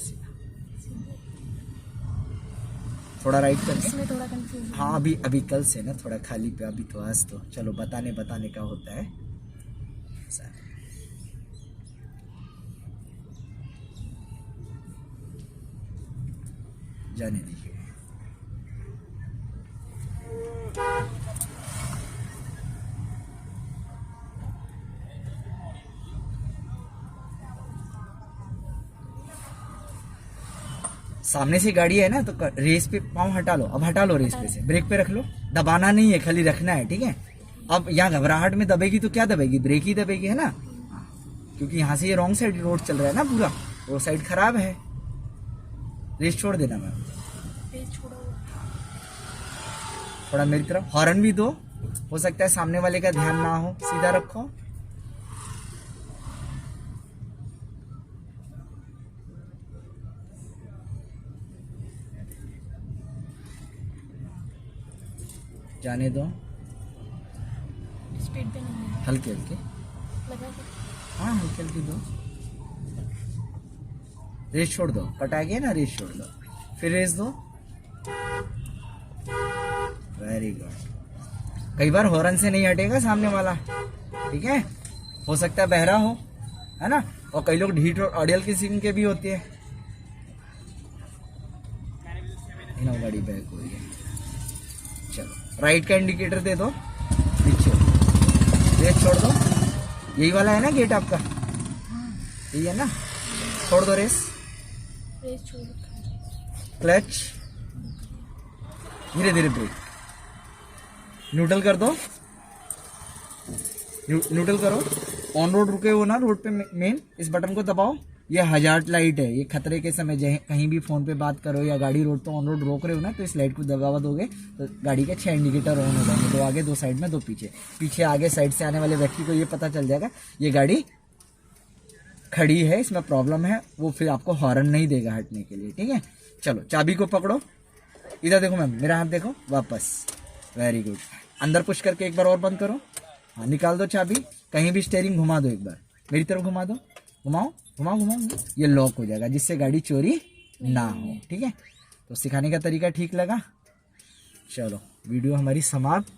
थोड़ा राइट करके, इसमें थोड़ा कंफ्यूज। हाँ, अभी कल से ना थोड़ा खाली पे, अभी तो आज तो चलो बताने का होता है। जाने दीजिए। सामने से गाड़ी है ना, तो रेस पे पाँव हटा लो, अब हटा लो रेस पे से, ब्रेक पे रख लो, दबाना नहीं है, खाली रखना है, ठीक है। अब यहाँ घबराहट में दबेगी तो क्या दबेगी, ब्रेक ही दबेगी, है ना, क्योंकि यहाँ से ये रॉन्ग साइड रोड चल रहा है ना पूरा, वो साइड खराब है। रेस छोड़ देना मैम, थोड़ा मेरी तरफ, हॉर्न भी दो, हो सकता है सामने वाले का ध्यान ना हो, सीधा रखो, जाने दो, स्पीड पे नहीं है, हल्के, लगा के। हाँ, हल्के दो, रेस छोड़ दो, कटा गया ना, रेस छोड़ दो, फिर रेस दो, वेरी गुड। कई बार हॉर्न से नहीं हटेगा सामने वाला, ठीक है, हो सकता है बहरा हो, है ना, और कई लोग ढीठ और अड़ियल किस्म के भी होते हैं। गाड़ी बैक हो गई, चलो राइट का इंडिकेटर दे दो, पीछे रेस छोड़ दो, यही वाला है ना गेट आपका, यही है ना, छोड़ दो रेस, क्लच, धीरे ब्रेक, न्यूट्रल कर दो, न्यूट्रल करो, ऑन रोड रुके हो ना, रोड पे मेन इस बटन को दबाओ, ये हजार्ड लाइट है, ये खतरे के समय कहीं भी फोन पे बात करो या गाड़ी रोड तो ऑन रोड रोक रहे हो ना, तो इस लाइट को दबा दोगे तो गाड़ी के 6 इंडिकेटर ऑन हो जाएंगे, 2 आगे 2 साइड में 2 पीछे आगे साइड से आने वाले व्यक्ति को ये पता चल जाएगा ये गाड़ी खड़ी है, इसमें प्रॉब्लम है, वो फिर आपको हॉर्न नहीं देगा हटने के लिए, ठीक है। चलो चाबी को पकड़ो, इधर देखो मैम, मेरा हाथ देखो, वापस, वेरी गुड। अंदर पुश करके एक बार और बंद करो। हाँ, निकाल दो चाबी, कहीं भी स्टेयरिंग घुमा दो, एक बार मेरी तरफ घुमा दो, घुमाओ घुमाओ घुमाओ, ये लॉक हो जाएगा जिससे गाड़ी चोरी ना हो। ठीक है, तो सिखाने का तरीका ठीक लगा? चलो वीडियो हमारी समाप्त।